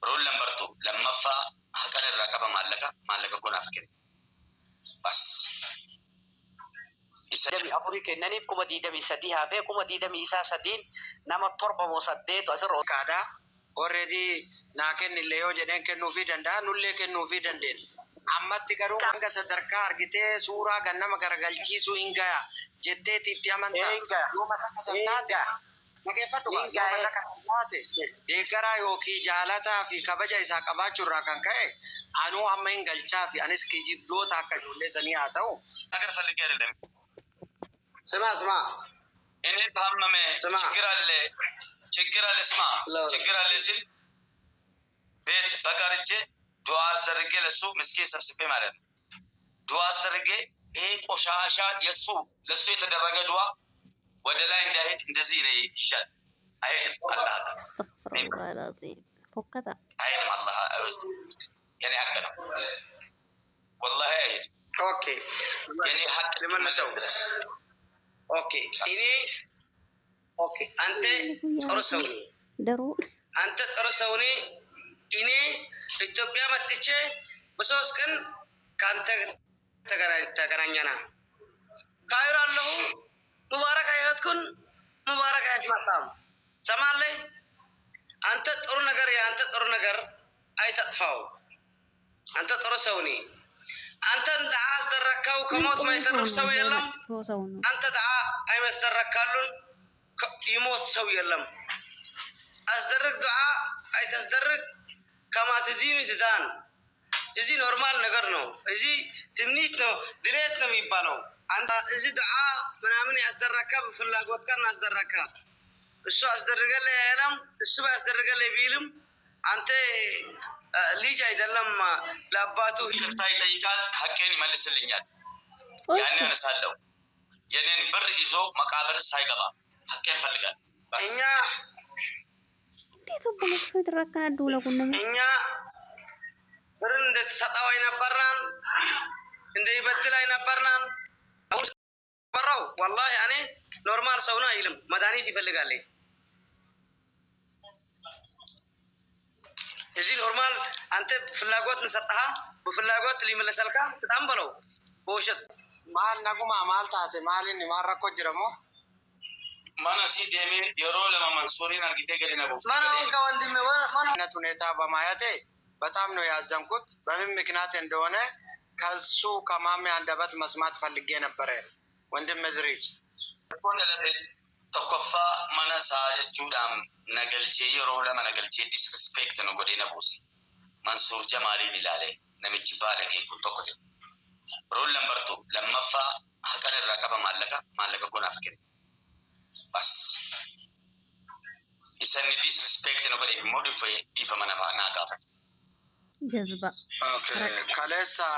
رول نمبر 2 لما فا حكى الرقبة مالك كون أفكر بس دمي أفريقيا نني كم دي دمي سديها في كم دي دمي إسا سدين نما التربة مصدّت أسر كذا already ناكن اللي هو جدًا كنو في دندا نولي كنو في دندين أما تكرو عنك صدركار جتة سورة جنّا مكرجال جيسو إنجا جتة تيامنتا يوم هذا سنتات كيف تقول يوم هذا كسنتات دكرا يوكي جالتا في كبجة إسا كباجو راكان كه أنو أما إنجال شافي أنس كيجيب دو تاكا جولة زني آتاو أكر فلقير الدم سمع إني فهم ما شكرا اللي سل بيت بقارجة دواس درجة لسه مسكين سبسبي مالن دواس درجة هيك أشاشة لسه يتدرج دوا ودلا إندهيت إندزينه شل أيد الله استغفر الله العظيم فكذا أيد الله يعني هكذا والله أيد أوكي يعني حق لمن نسوي أوكي إني أوكي أنت أرسلني درو أنت أرسلني إني إثيوبيا متى بسوس كان تكرانيانا كايرو الله مبارك حياتكم مبارك حيات مقام سمع لي أنت ترنجر يا أنت ترنجر أي تدفعوا أنت ترسوني أنت دعاء استركوا كموت ما يترف سوي لهم أنت دعاء أي مستركالون يموت سوي لهم أصدرك دعاء أي تصدرك كما تدين تدان إذا نورمال نقرنو إذا تمنيتنا دليتنا ميبالو أنت إذا دعاء منامني أصدرك بفلاقوت كنا أصدرك السو أصدرك اللي يعلم السو أصدرك اللي بيلم أنت ليجا يدلم لاباتو تفتاي تيكال حكيني مالس اللينيال يعني أنا سالو يعني بر إزو مقابر سايقبا حكين فلقان بس إنيا انتي تبغى نسوي تركنا الدولة كنا إنيا برند ستاوينا برنان إندي بدلاينا برنان برو والله يعني نورمال سونا علم مداني تفلق عليه إذا نورمال أنت فلاقوت نسطها بفلاقوت اللي ملسلكا ستامبلو بوشت مال نقوم عمال تاتي مال إني مرة كجرمو ما نسي ديمي يرو لما منصورين أرجيتي قرينا بوف ما نقول كوان ديمي ما نتونيتا بمايته بتامنو يا زنكوت بمن مكناتن دونه كسو كمامي عندبت مسمات فلقينا بريل وندم مزريج كون لبي تكفى من ساعة جودام نقلتي يرو لما نقلتي disrespect نقولينا بوسي منصور جمالي نلالي نمشي بالك يكون تقدم رول نمبر 2 لما فا حكى الرقبة مالك كون أفكر بس إذا disrespect نقولي modify إذا ما نعرف جذبة اوكي كاليسا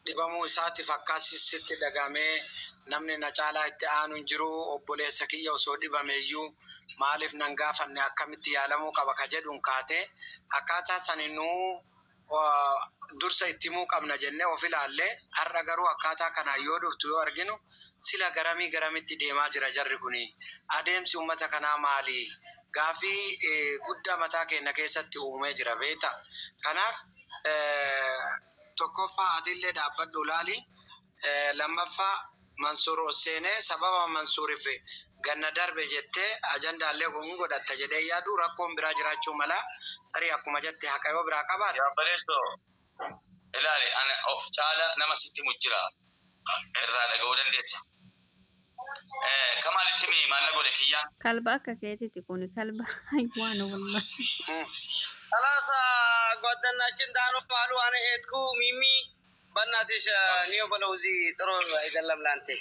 دبامو ساعتي فكاسي ست دغامي نمني نچالا اتعانو نجرو اوبولي سكيو سو دباميو مالف ننغافا ناكامتي يالمو كبكا جدون كاتي اكاتا سنينو درسا اتمو قمنا جنة وفلا اللي ارغرو اكاتا كان يودف تو ارغنو سلا غرامي ديما جرا جركوني ادم سي امتا كنا مالي غافي غدا متا كن كيسات اومه جرا بيتا كناف توكوفا ادله دابد دولالي لما فا منصور حسين سبب منصور في غنا درب جته اجندا له غونغو دتا جدي يادو ركوم براجراچو ملا تري اكو جته حكايو برا كبار يا بريستو الالي انا اوف تعالى نما ستي مجرا الرا لغودن ديس كمال التمي ما نقول لك اياه كلبك كيتي تكوني كلبة حيوان والله خلاص قدنا چندانو قالو انا هيتكو ميمي بناتيش نيو بلوزي ترون يدلم لانتي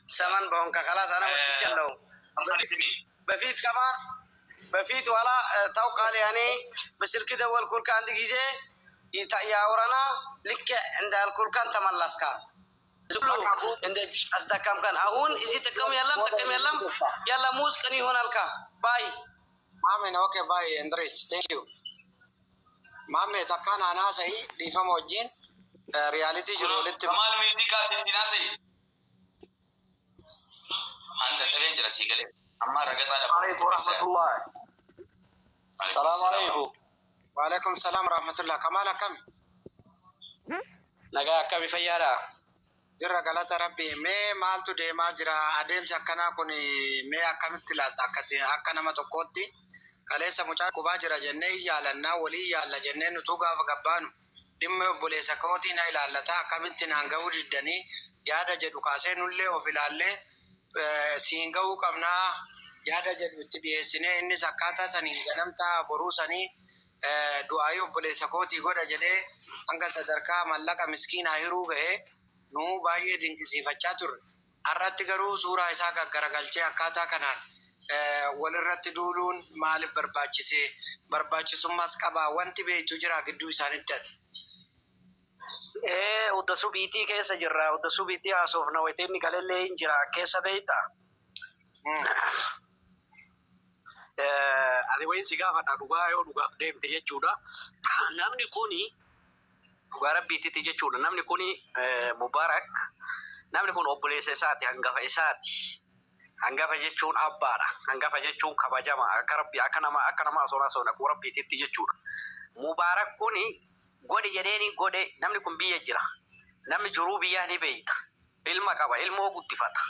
سمان بونكا خلاص انا بتچلو بفيت كمان بفيت ولا توقع لي يعني بس كده اول كل كان عندي جيزه ياورنا لك عند الكل كان تملسكا عند اصدقائم كان اهون اذا تكم يلا موس كني هنالك باي مامي اوكي باي اندريس ثانك يو مامي تكان انا سي دي فموجين رياليتي جرولت كمال ميدي كاسينا سي عند ترينجر سيغلي اما رغتا عليكم ورحمه الله Salaam alaikum. Waalaikum salam rahmatullah. Kamal akkam? Nagaa akkami fayyaadha? Jirra galata rabbi. Mee maaltu deemaa jira? Adeemsi akkanaa kun mee akkamitti ilaalta akka nama tokkootti? Kaleessa mucaa kubaa jira jennee iyyaalannaa walii iyaalla jennee nutuu gaafa gabbaanu dhimma obboleessa kootii na ilaallata akkamitti naan ga'uu diddanii yaada jedhu kaasee nullee of ilaallee siin ga'uu qabnaa yaada jedhu itti dhiyeessinee innis akkaataa sanii ganamtaa boruu sanii du'aayii obboleessa kootii godha jedhee hanga sadarkaa mallaqa miskiinaa hiruu ga'ee nuu baay'ee dinqisiifachaa turre. Har'atti garuu suuraa isaa gaggaragalchee akkaataa kanaan walirratti duuluun maaliif barbaachisee barbaachisummaas qabaa wanti beektu jira gidduu isaanitti ati. Udda subiitii keessa jirra. Udda subiitii haasofna wayiteenni kalellee hin jira keessa beekta. Ati wayin si gaafadha dhugaa yoo dhugaaf deemte jechuudha. Namni kuni dhugaa rabbiitti jechuudha. Namni kuni Mubaarak. Namni kun obboleessa isaati, hangafa isaati. Hangafa jechuun abbaadha. Hangafa jechuun kabajama. Akka rabbi akka nama asona ku rabbiitti jechuudha. Mubaarak kuni godhi jedheeni godhe namni kun biyya jira. Namni jiruu biyyaa ni beeyta. Ilma qaba, ilmoo guddifata.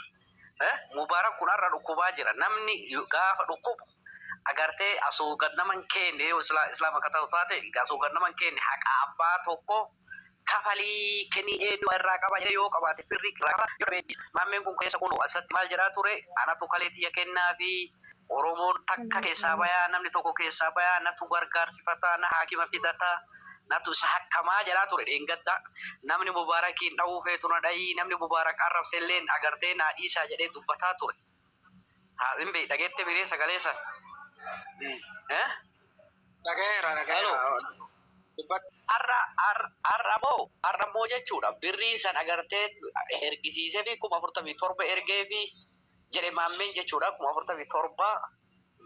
Mubaarak kun har'a dhukkubaa jira. Namni gaafa dhukkubu agartee asoo gannaman keenne yoo islaama akka ta'u taate asoo gannaman keenne haqa abbaa tokko kafalii kennii eenyu irraa qaba yoo qabaate firri irraa maammeen kun keessa kun asatti maal jedhaa ture anatu kalee xiyya kennaa fi Oromoon takka keessaa bayaa namni tokko keessaa bayaa natu gargaarsifataa na haakima fidataa natu isa hakkamaa jedhaa ture dheengadda namni Mubaarakiin dha'uu feetu na dhayii namni Mubaarak arrabselleen agartee naa dhiisaa jedhee dubbataa ture. Haa dhimbe dhageette biree sagalee san. Dhagayeera. Arramoo jechuudha. Birrii san agartee ergisiisee fi 47 ergee fi jedhe maammeen jechuudha. 47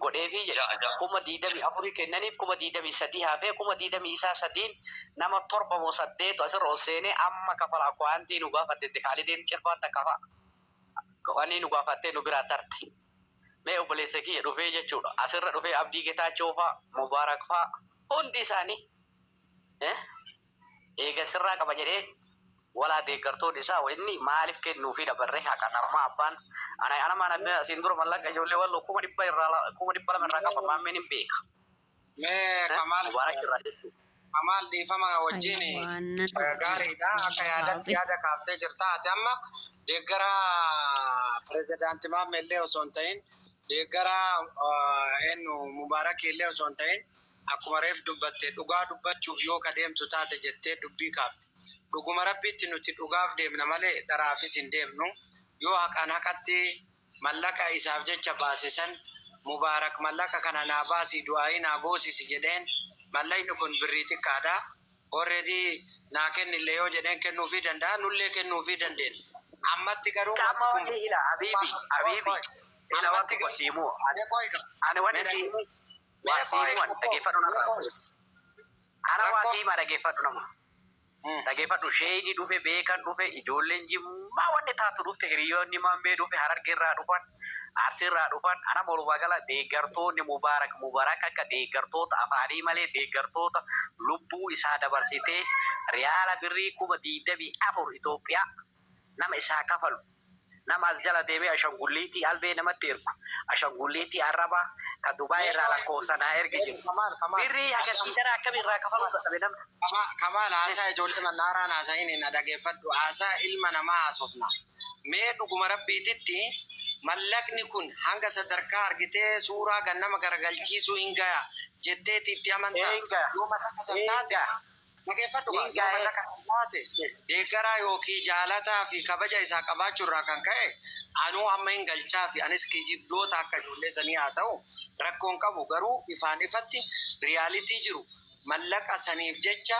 godhee fi jedhe 24 kennaniif 23 hafee 23 nama 7 asirra ol seenee amma kafala akka wanti nu gaafatte kaalideen cirfaata kafa. Wanni nu gaafatte nu biraa tarte. Mee obboleessa kiyya dhufee jechuudha. Asirra dhufee Abdii Getaachoo fa'a, Mubaarak fa'a hundi isaanii eega sirraa qaba jedhee walaa deeggartoon isaa inni maaliif kennuufi dabarree haqa namaa abbaan ana mana asiin dura mallaqa ijoollee wallo 200 irraa qaba maammeen hin beeka. Mee Kamal dhiifama wajjin gaariidha akka yaada kaaftee jirta ati amma deeggara pirezidaanti Maammeellee osoo hin ta'in deeggara eenyu Mubaarak illee osoo hin ta'in akkuma reef dubbatte dhugaa dubbachuuf yoo kadeemtu taate jettee dubbii kaafte. Dhuguma rabbiitti nuti dhugaaf deemna malee dharaafis hin deemnu. Yoo haqaan haqatti mallaqa isaaf jecha baasisan Mubaarak mallaqa kana naa baasii du'aayii naa goosisi jedheen mallaqni kun birrii xiqqaadha. Already naa kennillee yoo jedheen kennuufii danda'a nullee kennuufii dandeenya. Ammatti garuu wanti kun Habibi ila wanti ko siimu ani wani siimu wasiiman dhaggeeffadhu nama ana wasiima dhaggeeffadhu nama dhaggeeffadhu sheeyni dhufe beekan dhufe ijoolleen jimmaa wanni taatu dhufte hiriyoonni maambee dhufe harargeerraa dhufan arsiirraa dhufan ana walumaa gala deeggartoonni Mubaarak akka deeggartoota afaanii malee deeggartoota lubbuu isaa dabarsitee riyaala birrii 24 Itoophiyaa nama isaa kafalu nama as jala deemee ashangulliitii albee namatti ergu ashangulliitii arraba ka Dubaay irraa lakkoofsanaa erge jiru birrii agarsiisana akkamirraa kafaluu dadhabe namni. Kamal haasaa ijoollee mannaaraan haasa'iin hin dhaggeeffadhu haasaa ilma namaa haasofna. Mee dhuguma rabbiititti mallaqni kun hanga sadarkaa argitee suuraa gannama garagalchiisuu hin gaya jetteeti itti amantaa yoo mallaqa san taate dhaggeeffadhu yoo mallaqa san taate deeggaraa yookiin jaalataa fi kabaja isaa qabaachuurraa kan ka'e anuu amma hin galchaa fi anis kijibdoota akka ijoollee sanii haa ta'u rakkoon qabu garuu ifaan ifatti riyaalitii jiru mallaqa saniif jecha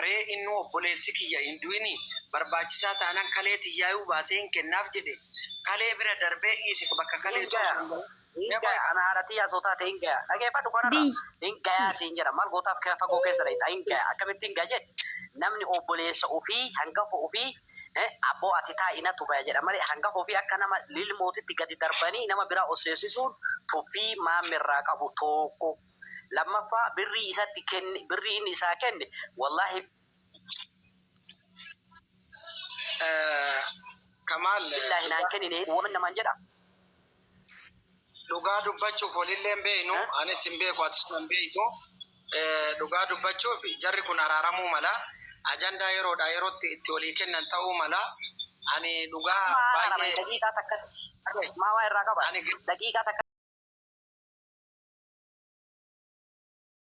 ree inni obboleessi kiyya hin du'ini barbaachisaa taanaan kalee xiyyaayuu baasee hin kennaaf jedhe kalee bira darbee dhiise bakka kalee ana haadhatii yaasootaa ta'e hin gaya dhaggeeffadhu kanarra hin gayaa siin jedha maal gootaaf fagoo keessa dha hin gaya akkamitti hin gaya jedhe namni obboleessa ofii hangafa ofii abboo ati taa'inatu gaya jedha malee hangafa ofii akka nama lilmootitti gadi darbanii nama biraa osseessisuun tuffii maammirraa qabu tokko lammaffaa birrii isatti kenne birrii inni isaa kenne wallahi Kamal billahi naan kennine woman naman jedha dhugaa dubbachuuf walillee hin beeknu anis hin beeku atis hin beektu dhugaa dubbachuuf jarri kun araaramuu mala ajandaa yeroodha yerootti itti walii kennan ta'uu mala ani dhugaa baay'ee daqiiqaa takkatti maa waa irraa qaba daqiiqaa takka